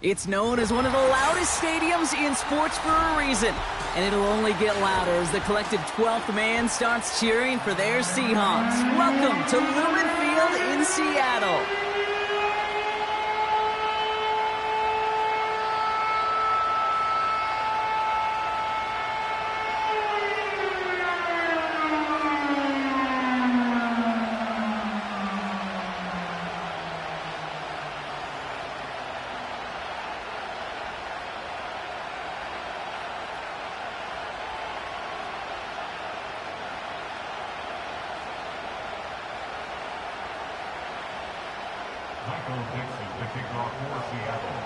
It's known as one of the loudest stadiums in sports for a reason. And it'll only get louder as the collective 12th man starts cheering for their Seahawks. Welcome to Lumen Field in Seattle. The kickoff for Seattle.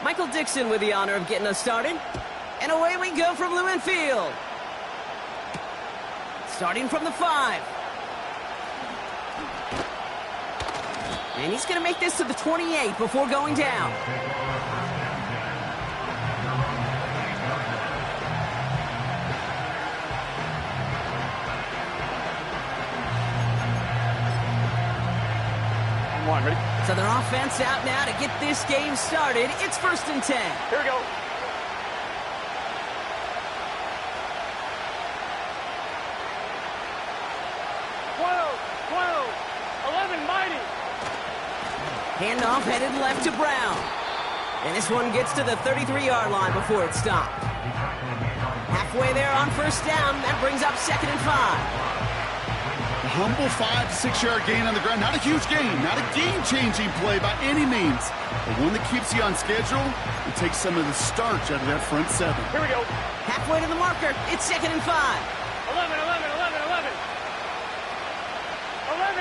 Michael Dixon with the honor of getting us started. And away we go from Lumen Field. Starting from the 5. And he's going to make this to the 28 before going down. Ready? So their offense out now to get this game started. It's 1st and 10. Here we go. 11, mighty. Handoff headed left to Brown. And this one gets to the 33-yard line before it stopped. Halfway there on 1st down. That brings up 2nd and 5. A humble 5 to 6 yard gain on the ground. Not a huge gain, not a game-changing play by any means, but one that keeps you on schedule and takes some of the starch out of that front 7. Here we go. Halfway to the marker. It's 2nd and 5. 11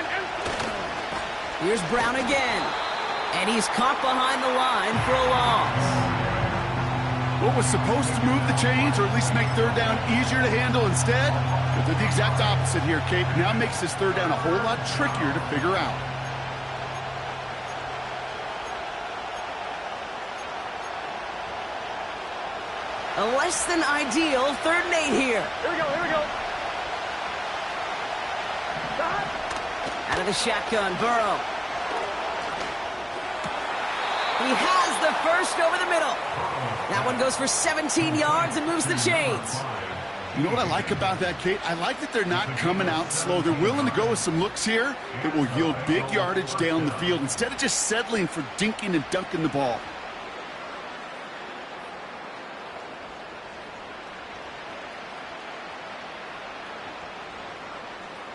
and... Here's Brown again. And he's caught behind the line for a loss. What was supposed to move the chains, or at least make 3rd down easier to handle instead, but they're the exact opposite here, Kate. Now makes this 3rd down a whole lot trickier to figure out. A less than ideal 3rd and 8 here. Here we go. Out of the shotgun, Burrow. He has the first over the middle. That one goes for 17 yards and moves the chains. You know what I like about that, Kate? I like that they're not coming out slow. They're willing to go with some looks here that will yield big yardage down the field instead of just settling for dinking and dunking the ball.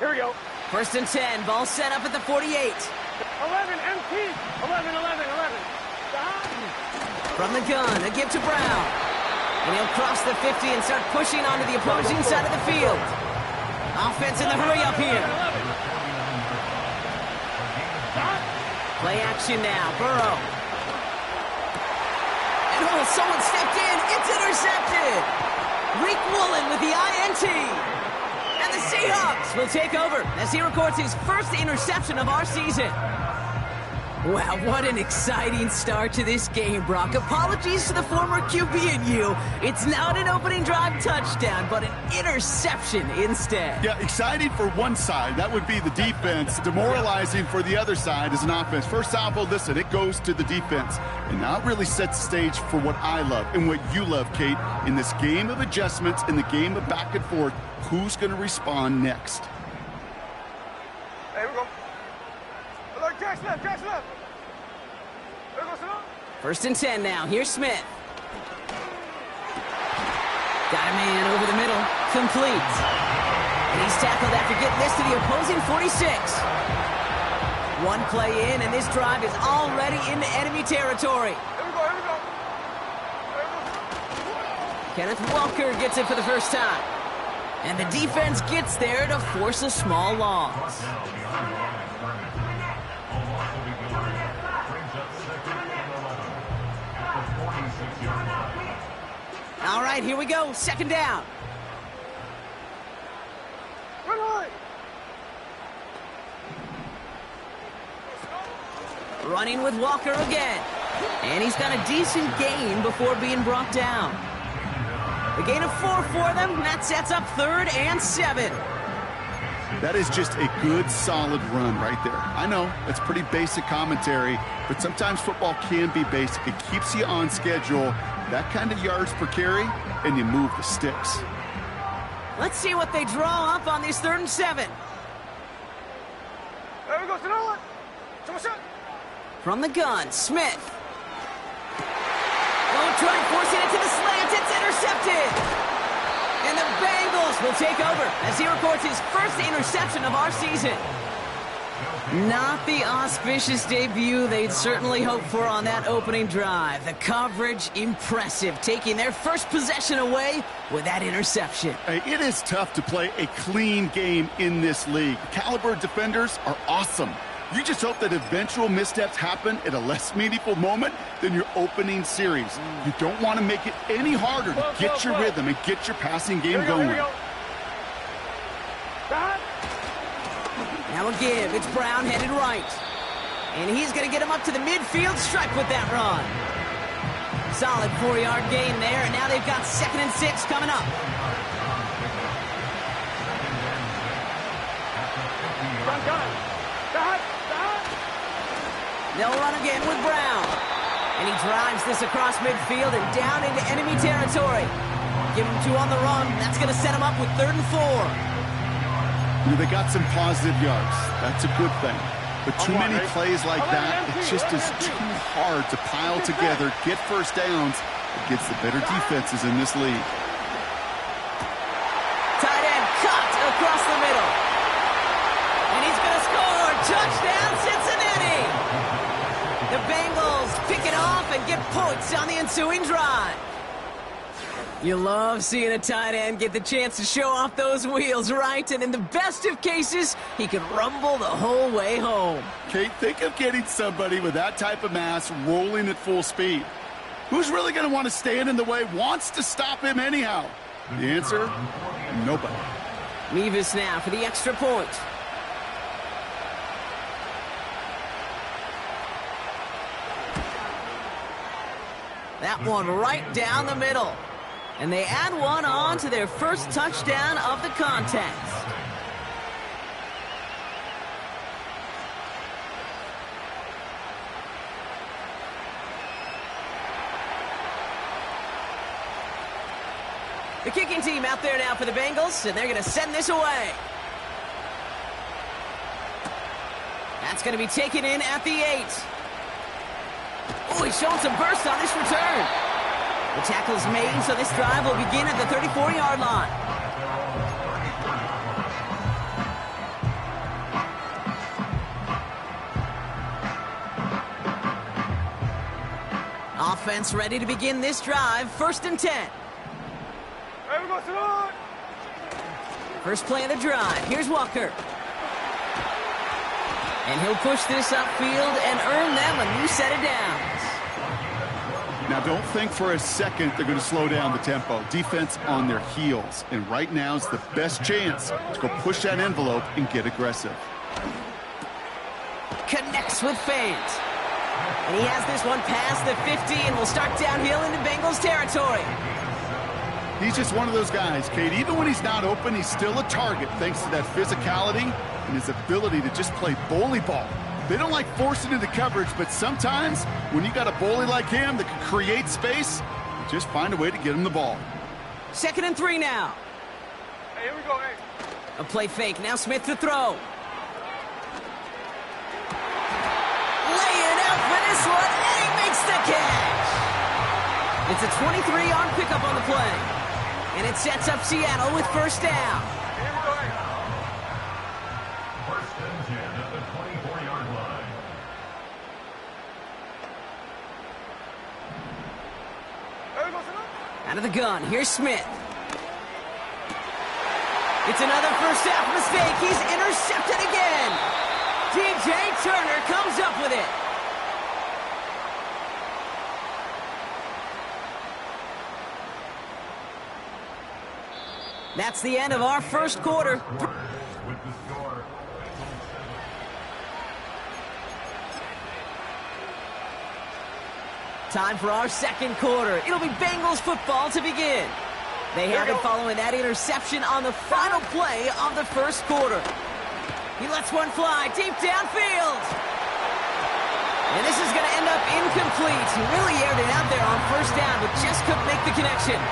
Here we go. 1st and 10. Ball set up at the 48. 11 empty. 11. From the gun, a give to Brown. And he'll cross the 50 and start pushing onto the opposing side of the field. Offense in the hurry up here. Play action now, Burrow. And someone stepped in. It's intercepted. Reek Woolen with the INT. And the Seahawks will take over as he records his first interception of our season. Wow, what an exciting start to this game, Brock. Apologies to the former QB and you. It's not an opening drive touchdown, but an interception instead. Yeah, exciting for one side. That would be the defense. Demoralizing for the other side as an offense. First salvo, listen, it goes to the defense. And now it really sets the stage for what I love and what you love, Kate. In this game of adjustments, in the game of back and forth, who's going to respond next? There we go. Catch left. 1st and 10 now. Here's Smith. Got a man over the middle. Complete. And he's tackled after getting this to the opposing 46. One play in, and this drive is already into enemy territory. Here we go. Kenneth Walker gets it for the first time. And the defense gets there to force a small loss. All right, here we go. 2nd down. Running with Walker again. And he's got a decent gain before being brought down. A gain of 4 for them. That sets up 3rd and 7. That is just a good, solid run right there. I know, that's pretty basic commentary, but sometimes football can be basic. It keeps you on schedule, that kind of yards per carry, and you move the sticks. Let's see what they draw up on this 3rd and 7. There we go, sit on. From the gun, Smith. Oh, trying forcing it to the slant. It's intercepted. And the Bengals will take over as he records his first interception of our season. Not the auspicious debut they'd certainly hoped for on that opening drive. The coverage, impressive, taking their first possession away with that interception. Hey, it is tough to play a clean game in this league. Caliber defenders are awesome. You just hope that eventual missteps happen at a less meaningful moment than your opening series. You don't want to make it any harder to get your rhythm and get your passing game going. Now a give. It's Brown headed right. And he's going to get him up to the midfield stripe with that run. Solid 4-yard gain there, and now they've got 2nd and 6 coming up. They'll run again with Brown. And he drives this across midfield and down into enemy territory. Give him 2 on the run. That's going to set him up with 3rd and 4. You know, they got some positive yards. That's a good thing. But too many plays like that, it just is too hard to pile together, get first downs against the better defenses in this league. Tight end cut across the middle. And he's going to score. Touchdown, Cincinnati. The Bengals pick it off and get points on the ensuing drive. You love seeing a tight end get the chance to show off those wheels, right? And in the best of cases, he can rumble the whole way home. Kate, think of getting somebody with that type of mass rolling at full speed. Who's really going to want to stand in the way, wants to stop him anyhow? The answer, nobody. Mevis now for the extra point. That one right down the middle. And they add one on to their first touchdown of the contest. The kicking team out there now for the Bengals, and they're going to send this away. That's going to be taken in at the 8. Oh, he's showing some burst on this return. The tackle is made, so this drive will begin at the 34-yard line. Offense ready to begin this drive. 1st and 10. There we go, sit on. First play of the drive. Here's Walker. And he'll push this upfield and earn them a new set of downs. Now, don't think for a second they're going to slow down the tempo. Defense on their heels. And right now is the best chance to go push that envelope and get aggressive. Connects with Fant. And he has this one past the 50 and will start downhill into Bengals territory. He's just one of those guys, Kate. Even when he's not open, he's still a target thanks to that physicality and his ability to just play bully ball. They don't like forcing into coverage, but sometimes when you got a bully like him that can create space, you just find a way to get him the ball. 2nd and 3 now. Hey, here we go, hey. A play fake. Now Smith to throw. Laying out for this one, and he makes the catch. It's a 23-yard pickup on the play. And it sets up Seattle with 1st down. Here we go, hey. 1st and 10 at the 24-yard line. There we go, sit on. Out of the gun, here's Smith. It's another first half mistake. He's intercepted again. DJ Turner comes up with it. That's the end of our first quarter. With the score, Time for our second quarter. It'll be Bengals football to begin. They have it following that interception on the final play of the first quarter. He lets one fly deep downfield. And this is going to end up incomplete. He really aired it out there on first down, but just couldn't make the connection.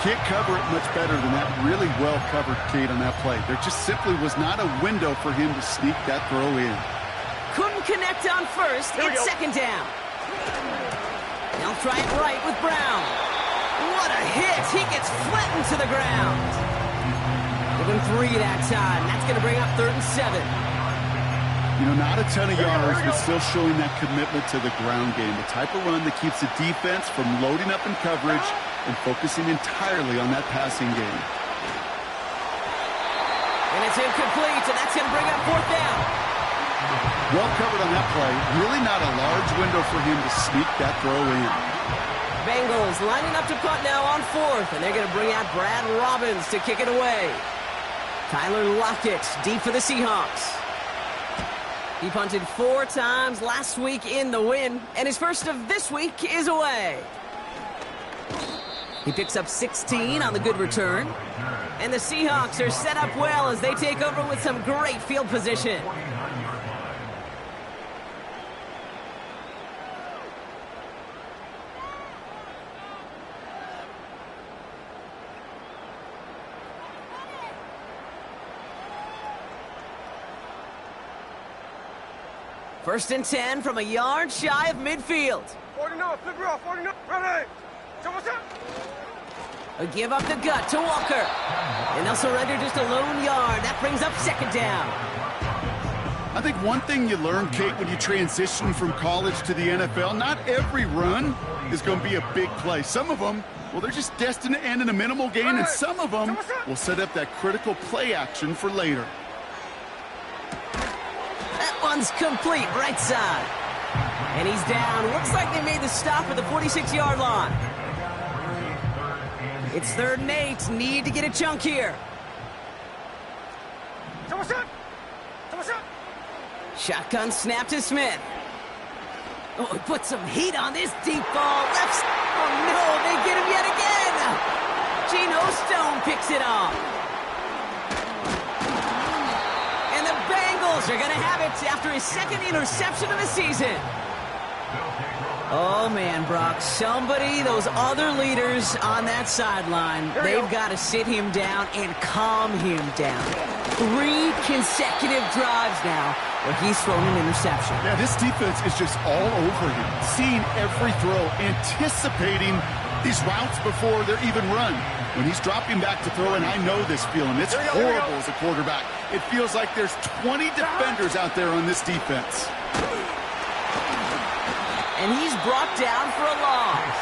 Can't cover it much better than that. Really well covered, Kate, on that play. There just simply was not a window for him to sneak that throw in. Couldn't connect on first. It's second down. They'll try it right with Brown. What a hit. He gets flattened to the ground. Give him 3 that time. That's going to bring up 3rd and 7. You know, not a ton of yards, but still showing that commitment to the ground game. The type of run that keeps the defense from loading up in coverage and focusing entirely on that passing game. And it's incomplete, and that's going to bring up 4th down. Well covered on that play. Really not a large window for him to sneak that throw in. Bengals lining up to punt now on 4th, and they're going to bring out Brad Robbins to kick it away. Tyler Lockett deep for the Seahawks. He punted 4 times last week in the win, and his first of this week is away. He picks up 16 on the good return, and the Seahawks are set up well as they take over with some great field position. First and 10 from a yard shy of midfield. 49, flip it off, 49, ready. A give up the gut to Walker. And they'll surrender just a lone yard. That brings up 2nd down. I think one thing you learn, Kate, when you transition from college to the NFL, not every run is going to be a big play. Some of them, well, they're just destined to end in a minimal gain, and some of them will set up that critical play action for later. That one's complete, right side. And he's down. Looks like they made the stop at the 46-yard line. It's 3rd and 8. Need to get a chunk here. Shotgun snap to Smith. Oh, he put some heat on this deep ball. Left. Oh, no, they get him yet again. Geno Stone picks it off. And the Bengals are going to have it after his 2nd interception of the season. Oh, man, Brock, those other leaders on that sideline, they've got to sit him down and calm him down. 3 consecutive drives now where he's thrown an interception. Yeah, this defense is just all over him, seeing every throw, anticipating these routes before they're even run. When he's dropping back to throw, and I know this feeling, it's horrible as a quarterback. It feels like there's 20 defenders out there on this defense. And he's brought down for a loss.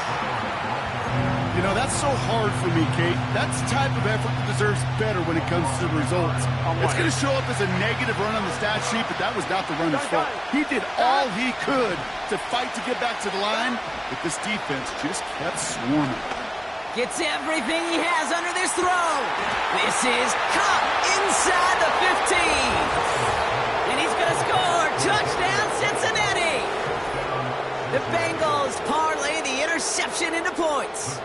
You know, that's so hard for me, Kate. That's the type of effort that deserves better when it comes to the results. It's going to show up as a negative run on the stat sheet, but that was not the runner's fault. He did all he could to fight to get back to the line, but this defense just kept swarming. Gets everything he has under this throw. This is caught inside the 15. And he's going to score. Touchdown, Cincinnati. The Bengals parlay the interception into points.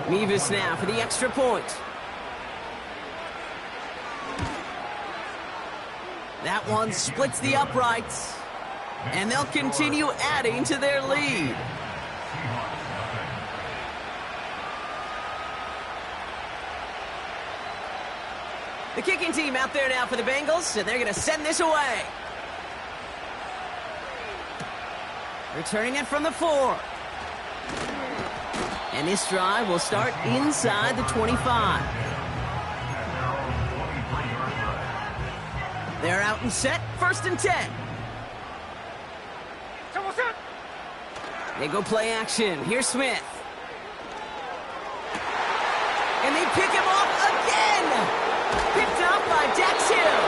Mevis now for the extra point. That one splits the uprights. And they'll continue adding to their lead. The kicking team out there now for the Bengals, and they're going to send this away. Returning it from the 4. And this drive will start inside the 25. They're out and set. 1st and 10. They go play action. Here's Smith. And they pick him off again. Picked up by Dax Hill.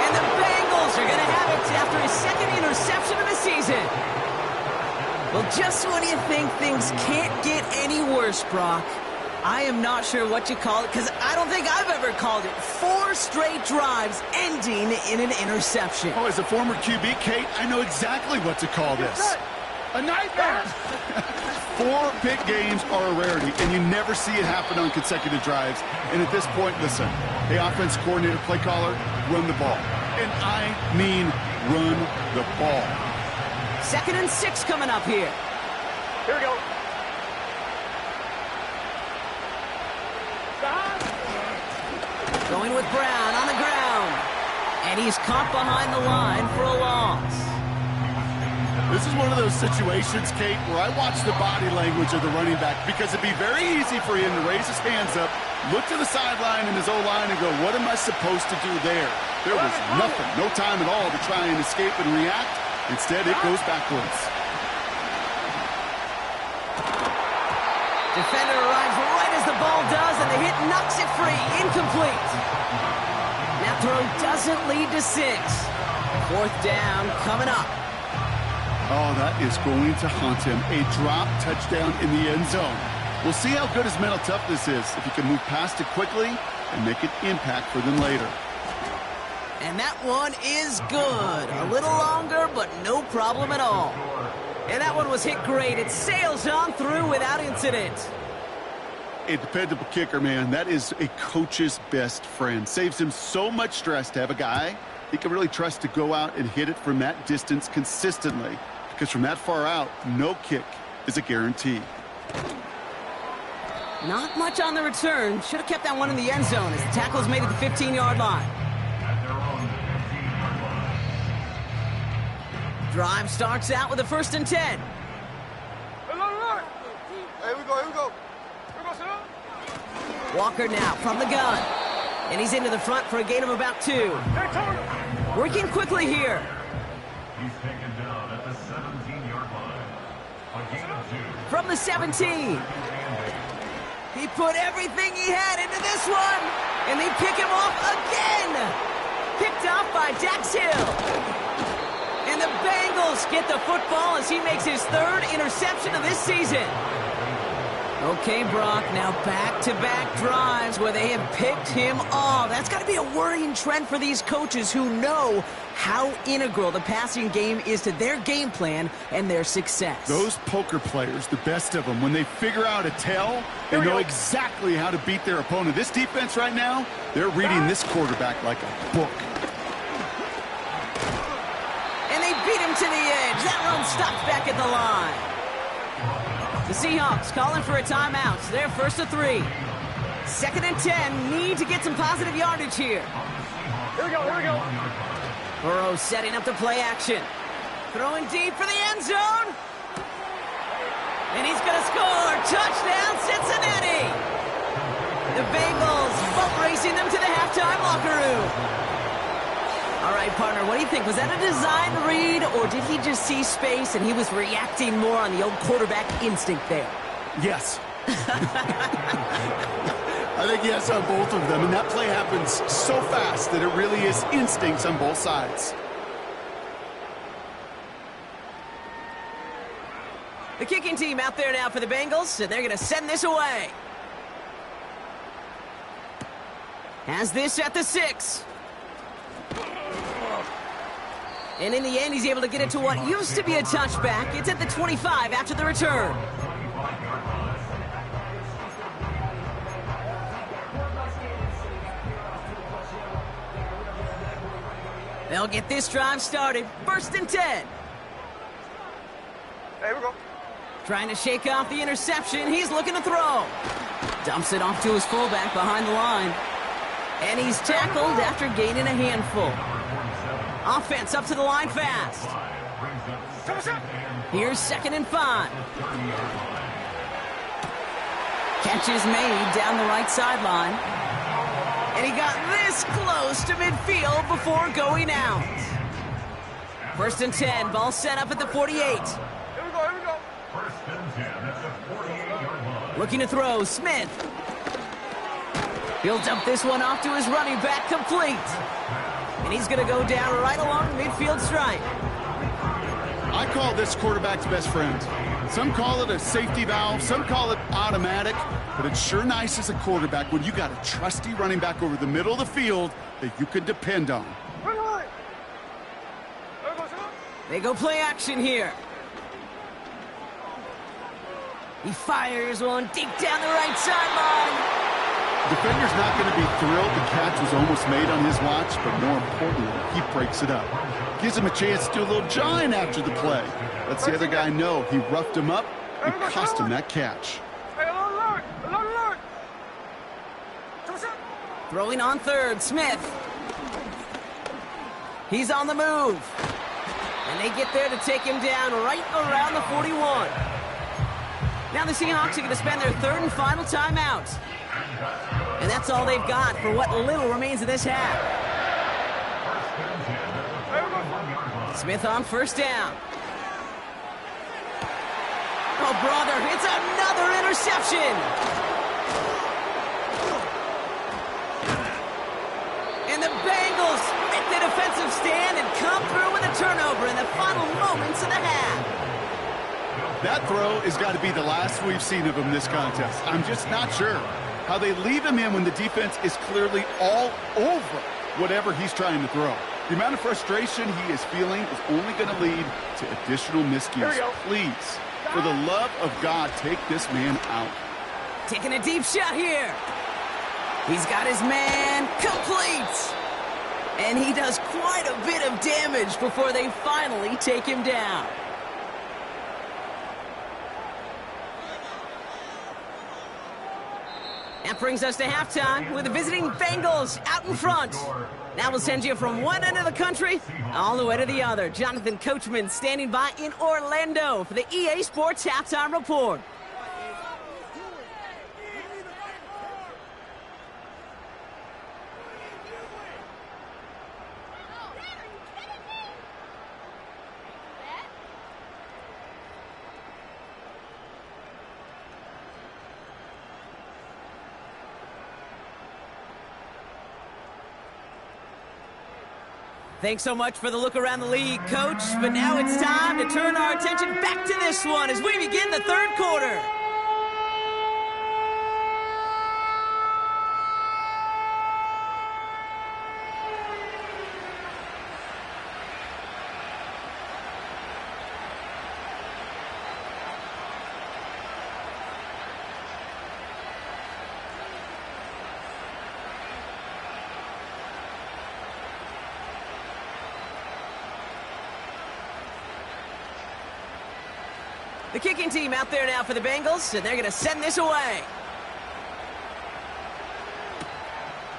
And the Bengals are going to have it after his 2nd interception of the season. Well, just when you think things can't get any worse, Brock, I am not sure what you call it, because I don't think I've ever called it 4 straight drives ending in an interception. Oh, as a former QB, Kate, I know exactly what to call this. A nightmare! 4 pick games are a rarity, and you never see it happen on consecutive drives. And at this point, listen, hey, offense coordinator, play caller, run the ball. And I mean run the ball. 2nd and 6 coming up here. Here we go. Going with Brown on the ground. And he's caught behind the line for a loss. This is one of those situations, Kate, where I watch the body language of the running back because it'd be very easy for him to raise his hands up, look to the sideline in his O-line and go, what am I supposed to do there? There was nothing, no time at all to try and escape and react. Instead, it goes backwards. Defender arrives right as the ball does, and the hit knocks it free. Incomplete. That throw doesn't lead to 6. 4th down coming up. Oh, that is going to haunt him. A drop touchdown in the end zone. We'll see how good his mental toughness is if he can move past it quickly and make an impact for them later. And that one is good. A little longer, but no problem at all. And that one was hit great. It sails on through without incident. A dependable kicker, man. That is a coach's best friend. Saves him so much stress to have a guy he can really trust to go out and hit it from that distance consistently. Because from that far out, no kick is a guarantee. Not much on the return. Should have kept that one in the end zone as the tackle is made at the 15-yard line. Drive starts out with a 1st and 10. Hey, here we go, here we go. Here we go, son. Walker now from the gun. And he's into the front for a gain of about 2. Hey, Tony. Working quickly here. He's taken down at the 17-yard line. A gain of 2. From the 17. He put everything he had into this one. And they pick him off again. Picked off by Dax Hill. And the Bengals get the football as he makes his 3rd interception of this season. Okay, Brock, now back-to-back drives where they have picked him off. That's got to be a worrying trend for these coaches who know how integral the passing game is to their game plan and their success. Those poker players, the best of them, when they figure out a tell, they know exactly how to beat their opponent. This defense right now, they're reading this quarterback like a book. And they beat him to the edge. That run stopped back at the line. The Seahawks calling for a timeout. So they're 1st and 3. 2nd and 10. Need to get some positive yardage here. Here we go, here we go. Burrow setting up the play action. Throwing deep for the end zone. And he's going to score. Touchdown, Cincinnati. The Bengals boat racing them to the halftime locker room. All right, partner, what do you think? Was that a design read, or did he just see space and he was reacting more on the old quarterback instinct there? Yes. I think yes on both of them, and that play happens so fast that it really is instincts on both sides. The kicking team out there now for the Bengals, and they're going to send this away. Has this at the 6. And in the end, he's able to get it to what used to be a touchback. It's at the 25 after the return. They'll get this drive started. 1st and 10. Hey, here we go. Trying to shake off the interception. He's looking to throw. Dumps it off to his fullback behind the line. And he's tackled after gaining a handful. Offense up to the line fast. Here's 2nd and 5. Catch is made down the right sideline. And he got this close to midfield before going out. 1st and 10. Ball set up at the 48. Here we go, here we go. 1st and 10 at the 48-yard line. Looking to throw. Smith. He'll dump this one off to his running back, complete. And he's going to go down right along the midfield stripe. I call this quarterback's best friend. Some call it a safety valve, some call it automatic, but it's sure nice as a quarterback when you got a trusty running back over the middle of the field that you can depend on. They go play action here. He fires one deep down the right sideline. Defender's not going to be thrilled the catch was almost made on his watch, but more importantly, he breaks it up. Gives him a chance to do a little jawing after the play. Lets the other guy know he roughed him up and cost him that catch. Throwing on third, Smith. He's on the move. And they get there to take him down right around the 41. Now the Seahawks are going to spend their third and final timeout. And that's all they've got for what little remains of this half. Smith on first down. Oh, brother, it's another interception. And the Bengals make the defensive stand and come through with a turnover in the final moments of the half. That throw has got to be the last we've seen of him this contest. I'm just not sure how they leave him in when the defense is clearly all over whatever he's trying to throw. The amount of frustration he is feeling is only going to lead to additional miscues. Please, for the love of God, take this man out. Taking a deep shot here. He's got his man complete. And he does quite a bit of damage before they finally take him down. That brings us to halftime with the visiting Bengals out in front. Now we'll send you from one end of the country all the way to the other. Jonathan Coachman standing by in Orlando for the EA Sports Halftime Report. Thanks so much for the look around the league, Coach. But now it's time to turn our attention back to this one as we begin the third quarter. The kicking team out there now for the Bengals, and they're going to send this away.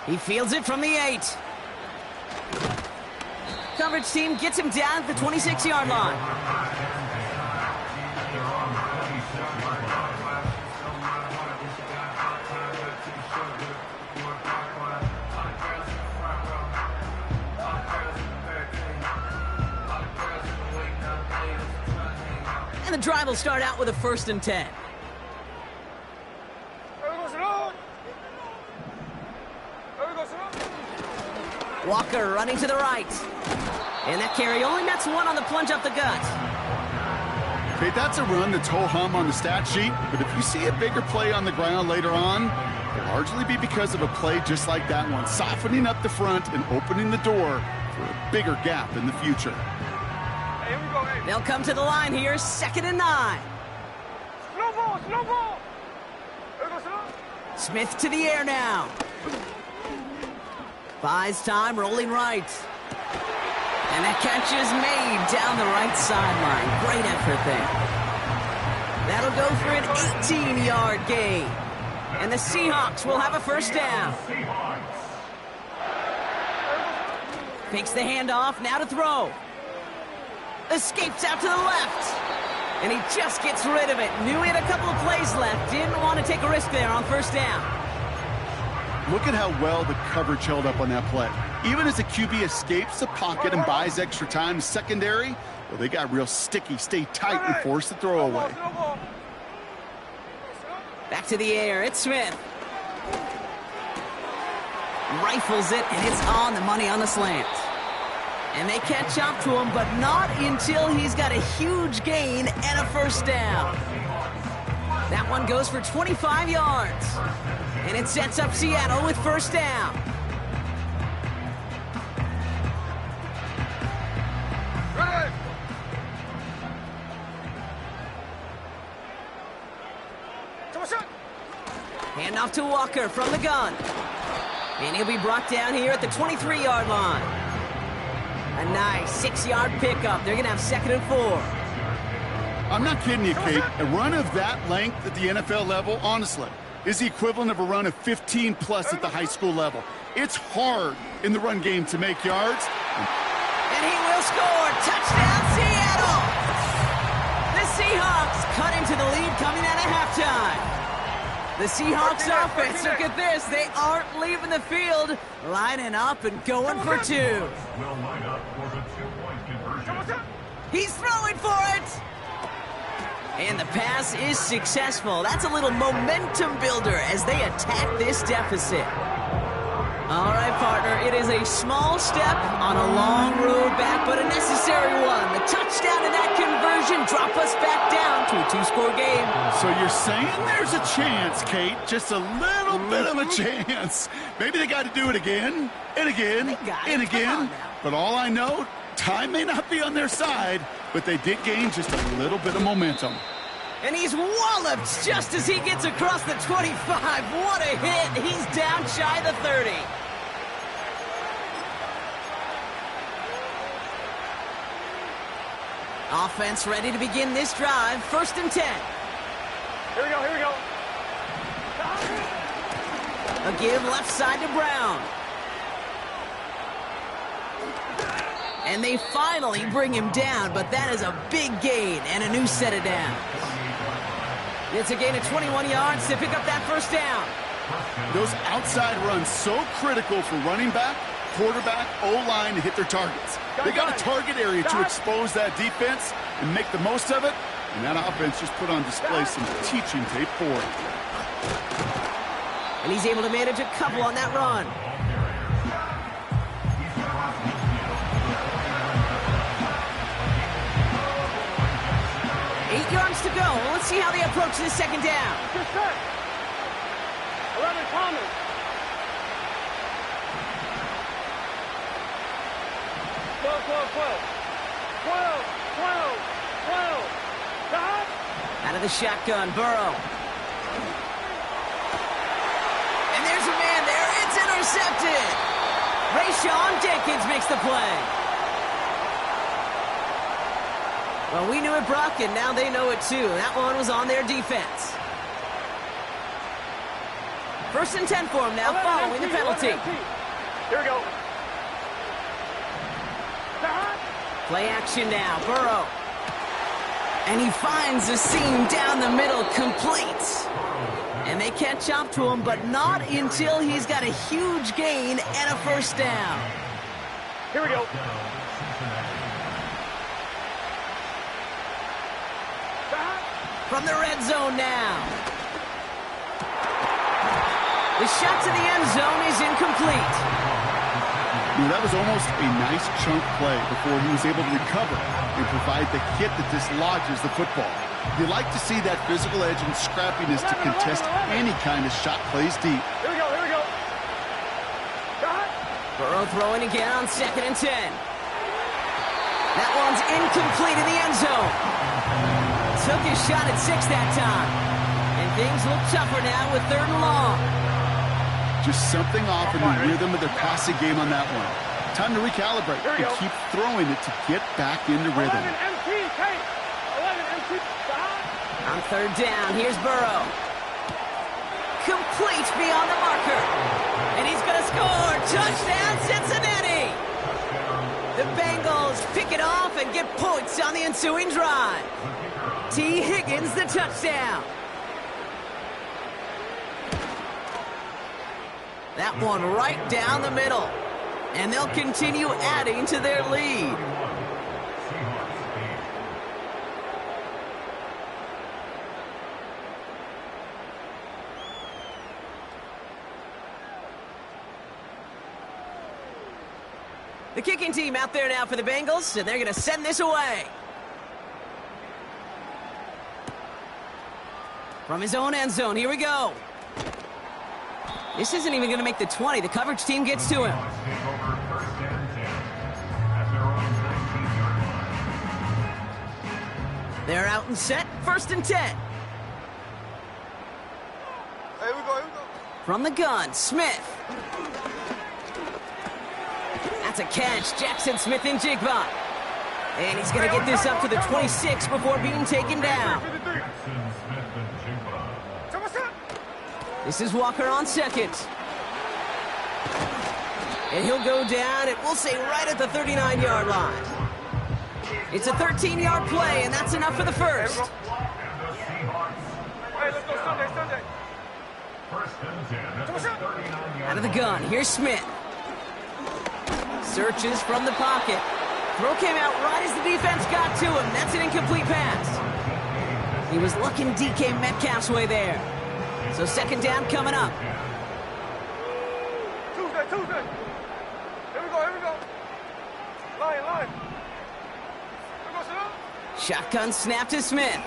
He fields it from the 8. Coverage team gets him down at the 26-yard line. And the drive will start out with a 1st and 10. Walker running to the right. And that carry only nets one on the plunge up the gut. Okay, that's a run that's ho-hum on the stat sheet, but if you see a bigger play on the ground later on, it'll largely be because of a play just like that one, softening up the front and opening the door for a bigger gap in the future. They'll come to the line here, 2nd and 9. Slow ball. Smith to the air now. Buys time, rolling right. And that catch is made down the right sideline. Great effort there. That'll go for an 18-yard gain. And the Seahawks will have a 1st down. Fakes the handoff, now to throw. Escapes out to the left. And he just gets rid of it. Knew he had a couple of plays left. Didn't want to take a risk there on 1st down. Look at how well the coverage held up on that play. Even as the QB escapes the pocket and buys extra time, secondary, well, they got real sticky, stay tight, and force the throw away. Back to the air, it's Smith. Rifles it, and it's on the money on the slant. And they catch up to him, but not until he's got a huge gain and a 1st down. That one goes for 25 yards. And it sets up Seattle with 1st down. Handoff to Walker from the gun. And he'll be brought down here at the 23-yard line. A nice 6-yard pickup. They're going to have 2nd and 4. I'm not kidding you, Kate. A run of that length at the NFL level, honestly, is the equivalent of a run of 15-plus at the high school level. It's hard in the run game to make yards. And he will score. Touchdown, Seattle! The Seahawks cut into the lead coming out of halftime. The Seahawks offense, look at this. They aren't leaving the field, lining up and going for 2. Will line up for the 2-point conversion. He's throwing for it! And the pass is successful. That's a little momentum builder as they attack this deficit. All right, partner, it is a small step on a long road back, but a necessary one. The touchdown and that conversion drop us back down to a 2-score game. So you're saying there's a chance, Kate, just a little bit of a chance. Maybe they got to do it again, and again, and again. But all I know, time may not be on their side, but they did gain just a little bit of momentum. And he's walloped just as he gets across the 25. What a hit. He's down shy of the 30. Offense ready to begin this drive. 1st and 10. Here we go, here we go. A give left side to Brown. And they finally bring him down, but that is a big gain and a new set of downs. It's a gain of 21 yards to pick up that 1st down. Those outside runs so critical for running back, quarterback, O-line to hit their targets. They got a target area to expose that defense and make the most of it, and that offense just put on display some teaching tape for it. And he's able to manage a couple on that run. Eight yards to go. Let's see how they approach this 2nd down. Good set. 11 Thomas. Out of the shotgun, Burrow. And there's a man there. It's intercepted. Rayshon Jenkins makes the play. Well, we knew it, Brock, and now they know it too. That one was on their defense. 1st and 10 for him now, following the penalty. Here we go. Play action now, Burrow. And he finds the seam down the middle, complete. And they catch up to him, but not until he's got a huge gain and a 1st down. Here we go. From the red zone now. The shot to the end zone is incomplete. That was almost a nice chunk play before he was able to recover and provide the hit that dislodges the football. You like to see that physical edge and scrappiness to contest any kind of shot plays deep. Here we go, here we go. Burrow throwing again on 2nd and 10. That one's incomplete in the end zone. Took his shot at 6 that time. And things look tougher now with 3rd and long. Just something off in the rhythm of their passing game on that one. Time to recalibrate and keep throwing it to get back into rhythm. 11 MT, Kate. 11 MT. On 3rd down, here's Burrow. Complete beyond the marker. And he's going to score. Touchdown, Cincinnati. The Bengals pick it off and get points on the ensuing drive. T. Higgins, the touchdown. That one right down the middle. And they'll continue adding to their lead. The kicking team out there now for the Bengals, and they're going to send this away. From his own end zone, here we go. This isn't even going to make the 20. The coverage team gets to him. They're out and set. 1st and 10. Here we go, here we go. From the gun, Smith. That's a catch. Jackson Smith in Jigba. And he's going to get this up to the 26 before being taken down. This is Walker on second. And he'll go down, and we'll say right at the 39-yard line. It's a 13-yard play, and that's enough for the first. Out of the gun, here's Smith. Searches from the pocket. Throw came out right as the defense got to him. That's an incomplete pass. He was looking DK Metcalf's way there. So second down coming up. Tuesday. Here we go. Line. Shotgun snap to Smith.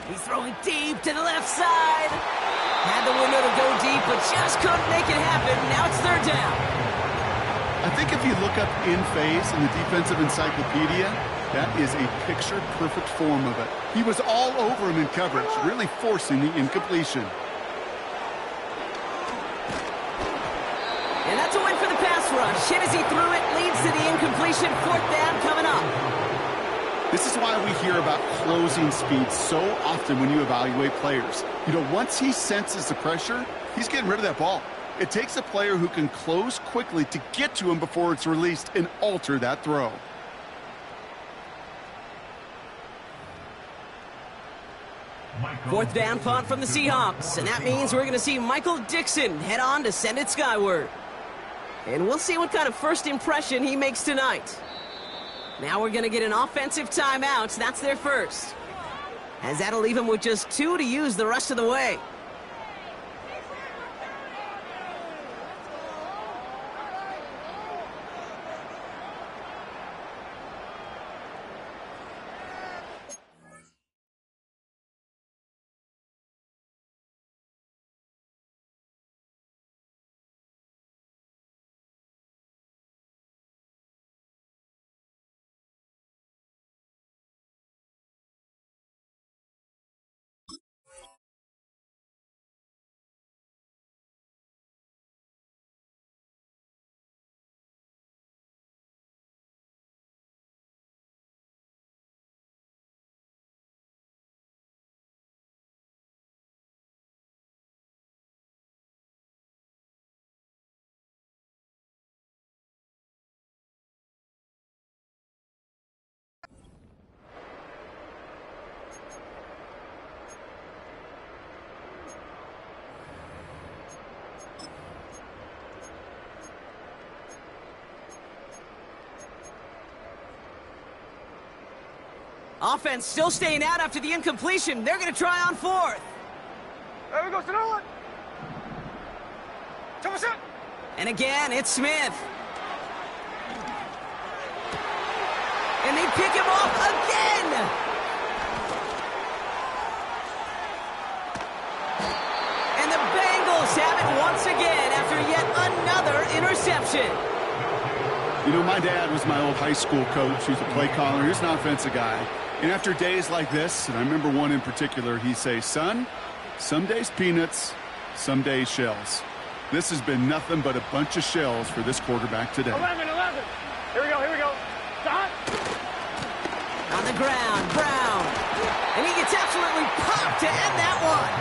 He's throwing deep to the left side. Had the window to go deep, but just couldn't make it happen. Now it's third down. I think if you look up in phase in the defensive encyclopedia, that is a picture-perfect form of it. He was all over him in coverage, really forcing the incompletion. And that's a win for the pass rush. Hit as he threw it, leads to the incompletion. Fourth down coming up. This is why we hear about closing speed so often when you evaluate players. You know, once he senses the pressure, he's getting rid of that ball. It takes a player who can close quickly to get to him before it's released and alter that throw. Fourth down punt from the Seahawks, and that means we're going to see Michael Dixon head on to send it skyward. And we'll see what kind of first impression he makes tonight. Now we're going to get an offensive timeout. That's their first. As that'll leave him with just 2 to use the rest of the way. Offense still staying out after the incompletion. They're going to try on fourth. There we go, throw it. And again, it's Smith. And they pick him off again. And the Bengals have it once again after yet another interception. You know, my dad was my old high school coach. He's a play caller. He's an offensive guy. And after days like this, and I remember one in particular, he'd say, son, some days peanuts, some days shells. This has been nothing but a bunch of shells for this quarterback today. 11. Here we go. Stop. On the ground, Brown. And he gets absolutely popped to end that one.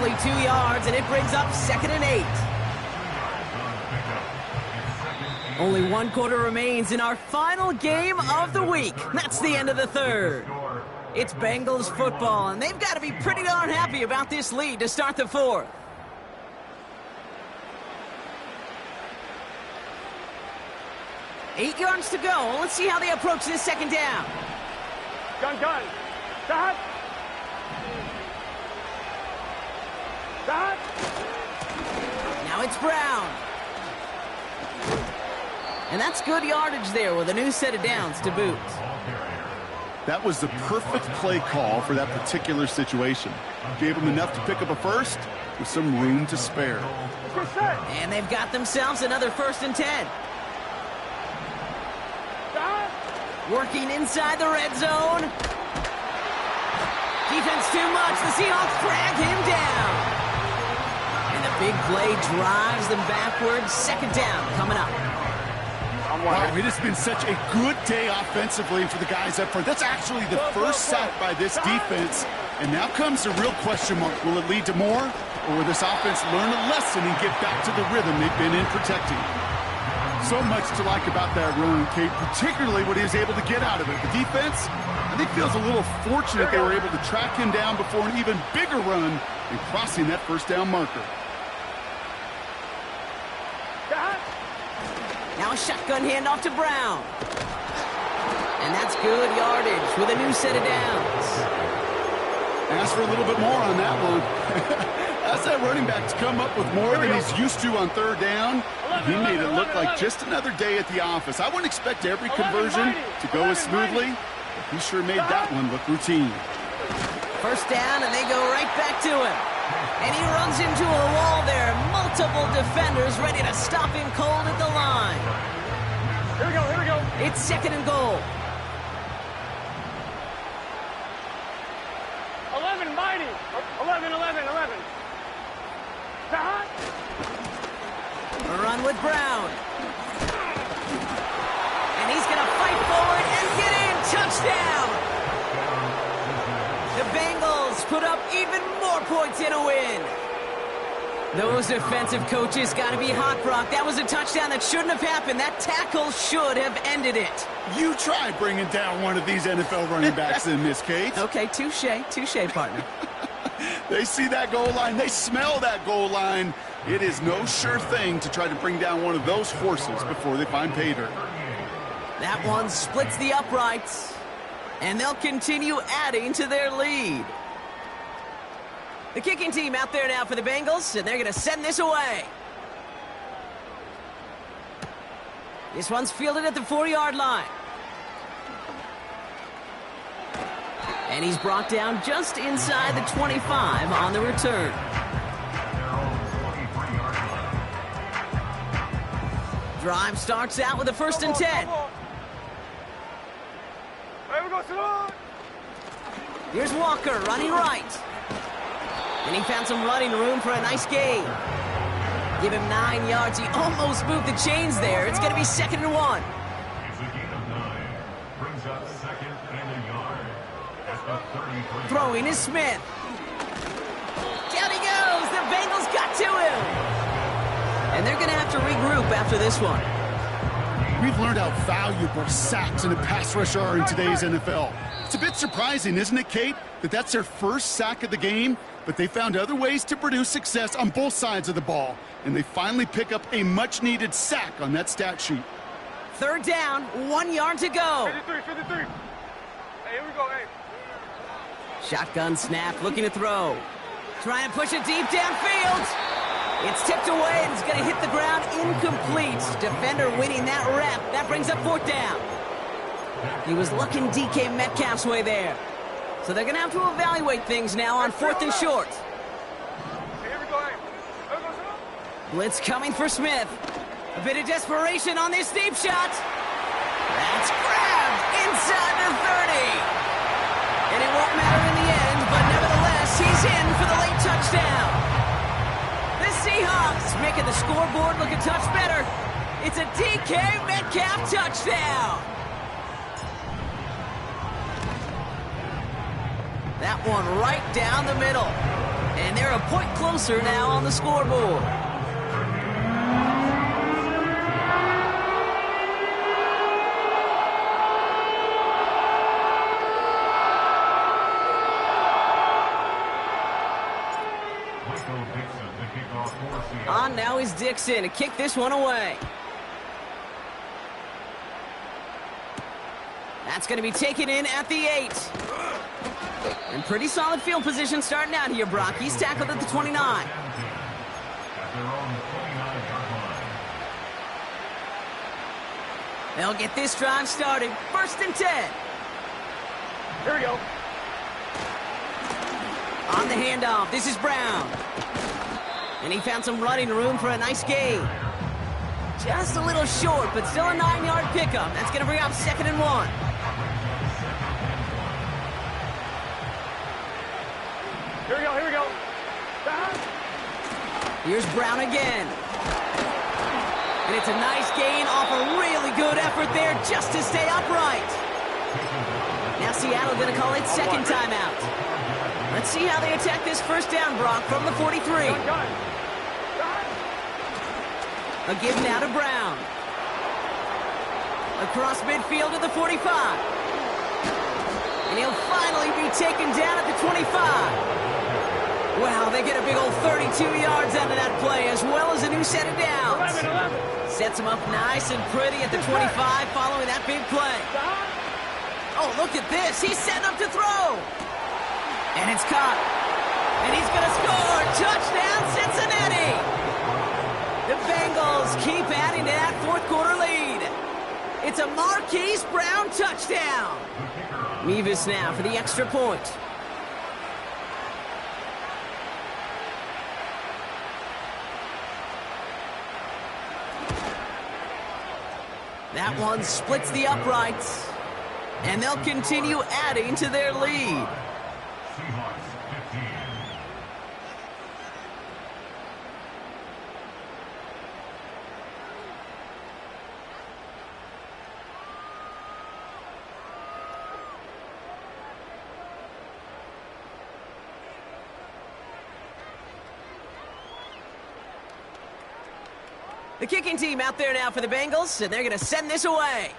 Only 2 yards, and it brings up 2nd and 8. Only 1 quarter remains in our final game of the week. That's the end of the third. It's Bengals football, and they've got to be pretty darn happy about this lead to start the fourth. Eight yards to go. Let's see how they approach this second down. Gun. Stop. Now it's Brown. And that's good yardage there with a new set of downs to boot. That was the perfect play call for that particular situation. Gave them enough to pick up a first with some room to spare. And they've got themselves another 1st and 10. Working inside the red zone. Defense too much. The Seahawks drag him down. Big play drives them backwards. Second down coming up. Wow, it has been such a good day offensively for the guys up front. That's actually the first sack by this defense. And now comes the real question mark. Will it lead to more? Or will this offense learn a lesson and get back to the rhythm they've been in protecting? So much to like about that run, Kate, particularly what he was able to get out of it. The defense, I think, feels a little fortunate they were able to track him down before an even bigger run and crossing that first down marker. Now a shotgun handoff to Brown. And that's good yardage with a new set of downs. Ask for a little bit more on that one. Ask that running back to come up with more than he's used to on third down. He made it look like just another day at the office. I wouldn't expect every conversion to go as smoothly, but he sure made that one look routine. First down, and they go right back to him. And he runs into a wall there. Multiple defenders ready to stop him cold at the line. Here we go. It's second and goal. 11, mighty. 11. A run with Brown. And he's going to fight forward and get in. Touchdown. The Bengals put up even more points in a win. Those defensive coaches got to be hot, Brock. That was a touchdown that shouldn't have happened. That tackle should have ended it. You try bringing down one of these NFL running backs in, Miss Kate. Okay, touche, partner. They see that goal line. They smell that goal line. It is no sure thing to try to bring down one of those horses before they find pay dirt. That one splits the uprights, and they'll continue adding to their lead. The kicking team out there now for the Bengals, and they're going to send this away. This one's fielded at the 4-yard line. And he's brought down just inside the 25 on the return. Drive starts out with a 1st and 10. Here's Walker running right. And he found some running room for a nice gain. Give him 9 yards. He almost moved the chains there. It's going to be 2nd and 1. It's a gain of 9. Brings up 2nd and a yard. At the 33. Throwing is Smith. Down he goes. The Bengals got to him. And they're going to have to regroup after this one. We've learned how valuable sacks and a pass rush are in today's NFL. It's a bit surprising, isn't it, Kate, that that's their first sack of the game, but they found other ways to produce success on both sides of the ball, and they finally pick up a much-needed sack on that stat sheet. 3rd down, 1 yard to go. 53. Hey, here we go, hey. Shotgun snap, looking to throw. Trying to push it deep downfield. It's tipped away, and it's going to hit the ground incomplete. Defender winning that rep. That brings up 4th down. He was looking DK Metcalf's way there. So they're going to have to evaluate things now on 4th and short. Here we go, hey. Blitz coming for Smith. A bit of desperation on this deep shot. That's grabbed inside the 30. And it won't matter in the end, but nevertheless, he's in for the late touchdown. The Seahawks making the scoreboard look a touch better. It's a DK Metcalf touchdown. That one right down the middle. And they're a point closer now on the scoreboard. On now is Dixon to kick this one away. That's going to be taken in at the 8. And pretty solid field position starting out here, Brock. He's tackled at the 29. They'll get this drive started. 1st and 10. Here we go. On the handoff, this is Brown. And he found some running room for a nice gain. Just a little short, but still a 9-yard pickup. That's going to bring up 2nd and 1. Here we go. Here's Brown again. And it's a nice gain off a really good effort there just to stay upright. Now Seattle going to call it second timeout. Let's see how they attack this first down, Brock, from the 43. A give now to Brown. Across midfield to the 45. And he'll finally be taken down at the 25. Wow, they get a big old 32 yards out of that play, as well as a new set of downs. 11. Sets him up nice and pretty at the 25 following that big play. Oh, look at this. He's setting up to throw. And it's caught. And he's going to score. Touchdown, Cincinnati. The Bengals keep adding to that fourth quarter lead. It's a Marquise Brown touchdown. Mevis now for the extra point. That one splits the uprights. And they'll continue adding to their lead. Seahawks 15. The kicking team out there now for the Bengals, and they're going to send this away.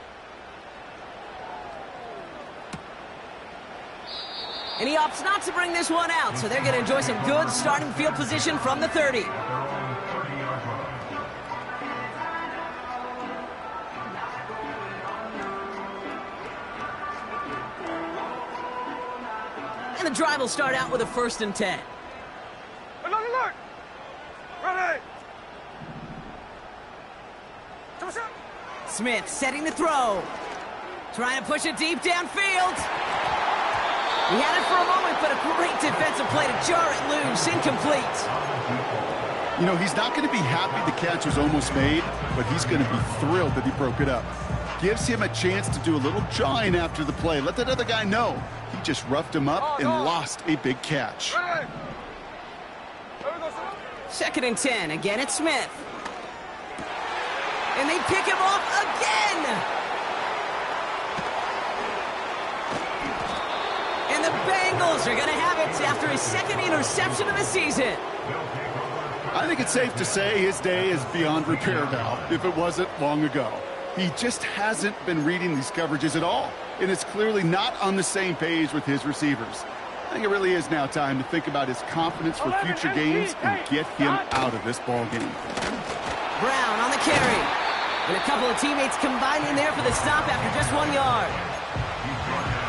And he opts not to bring this one out, so they're going to enjoy some good starting field position from the 30. And the drive will start out with a 1st and 10. Look! Ready! Smith setting the throw. Trying to push it deep downfield. He had it for a moment, but a great defensive play to jar it loose. Incomplete. You know, he's not going to be happy the catch was almost made, but he's going to be thrilled that he broke it up. Gives him a chance to do a little jawing after the play. Let that other guy know. He just roughed him up and lost a big catch. Ready! 2nd and 10. Again, it's Smith. And they pick him off again. And the Bengals are going to have it after his 2nd interception of the season. I think it's safe to say his day is beyond repair now, if it wasn't long ago. He just hasn't been reading these coverages at all, and it's clearly not on the same page with his receivers. I think it really is now time to think about his confidence for future games and get him out of this ball game. Brown on the carry. And a couple of teammates combining there for the stop after just 1 yard.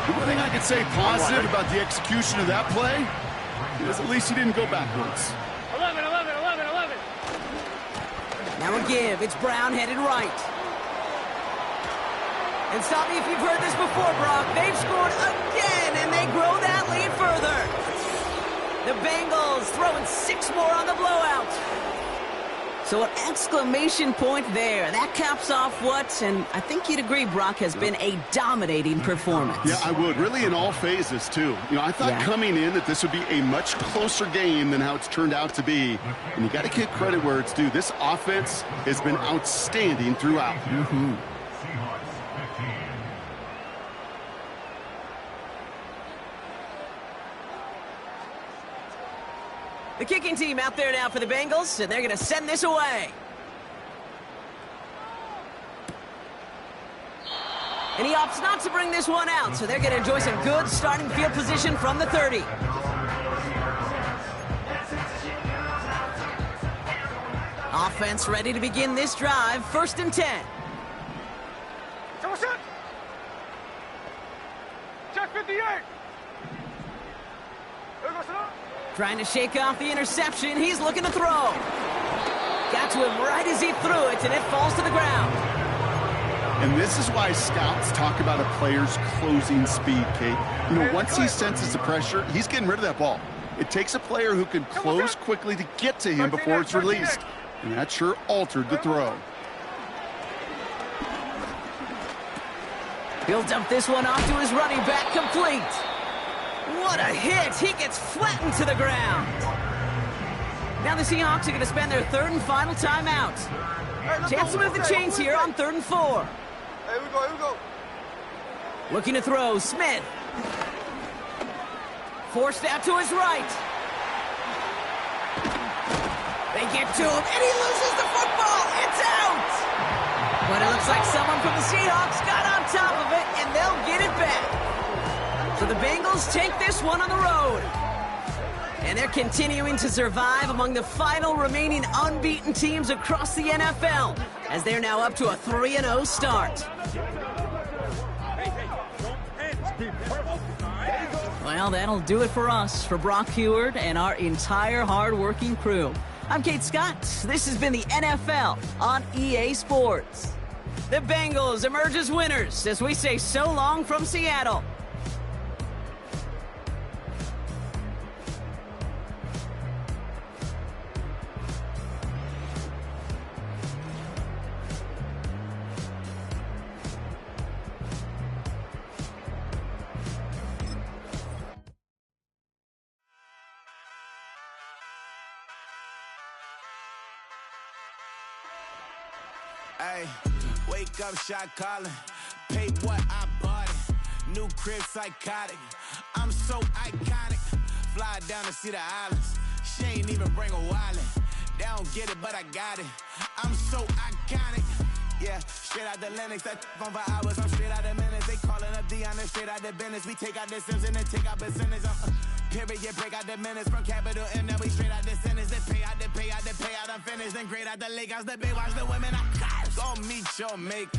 The one thing I could say positive about the execution of that play is at least he didn't go backwards. 11. Now a give. It's Brown headed right. And stop me if you've heard this before, Brock. They've scored again, and they grow that lead further. The Bengals throwing 6 more on the blowout. So an exclamation point there. That caps off what, and I think you'd agree, Brock, has been a dominating performance. Yeah, I would. Really in all phases, too. You know, I thought coming in that this would be a much closer game than how it's turned out to be. And you got to give credit where it's due. This offense has been outstanding throughout. Seahawks 15. The kicking team out there now for the Bengals, and they're going to send this away. And he opts not to bring this one out, so they're going to enjoy some good starting field position from the 30. Offense ready to begin this drive. 1st and 10. Check 58. Trying to shake off the interception. He's looking to throw. Got to him right as he threw it, and it falls to the ground. And this is why scouts talk about a player's closing speed, Kate. You know, once he senses the pressure, he's getting rid of that ball. It takes a player who can close quickly to get to him before it's released. And that sure altered the throw. He'll dump this one off to his running back, complete. What a hit! He gets flattened to the ground. Now the Seahawks are going to spend their third and final timeout. Chance to move the chains here on 3rd and 4. Here we go. Looking to throw, Smith. Forced out to his right. They get to him, and he loses the football. It's out! But it looks like someone from the Seahawks got on top of it, and they'll get it back. So the Bengals take this one on the road. And they're continuing to survive among the final remaining unbeaten teams across the NFL, as they're now up to a 3-0 start. Well, that'll do it for us, for Brock Heward and our entire hard-working crew. I'm Kate Scott. This has been the NFL on EA Sports. The Bengals emerge as winners as we say so long from Seattle. Ay, wake up, shot calling. Pay what I bought it. New crib psychotic. I'm so iconic. Fly down to see the islands. She ain't even bring a wallet. They don't get it, but I got it. I'm so iconic. Yeah, straight out the Lennox, that on for hours. I'm straight out the minutes. They calling up Dion, straight out the business. We take out the Sims and then take out percentage. Period, break out the minutes from capital M. Now we straight out the sentence. They pay out the payout. I'm finished. Then grade out the Lakers, the Bay, watch the women. I got it. Go meet your mate.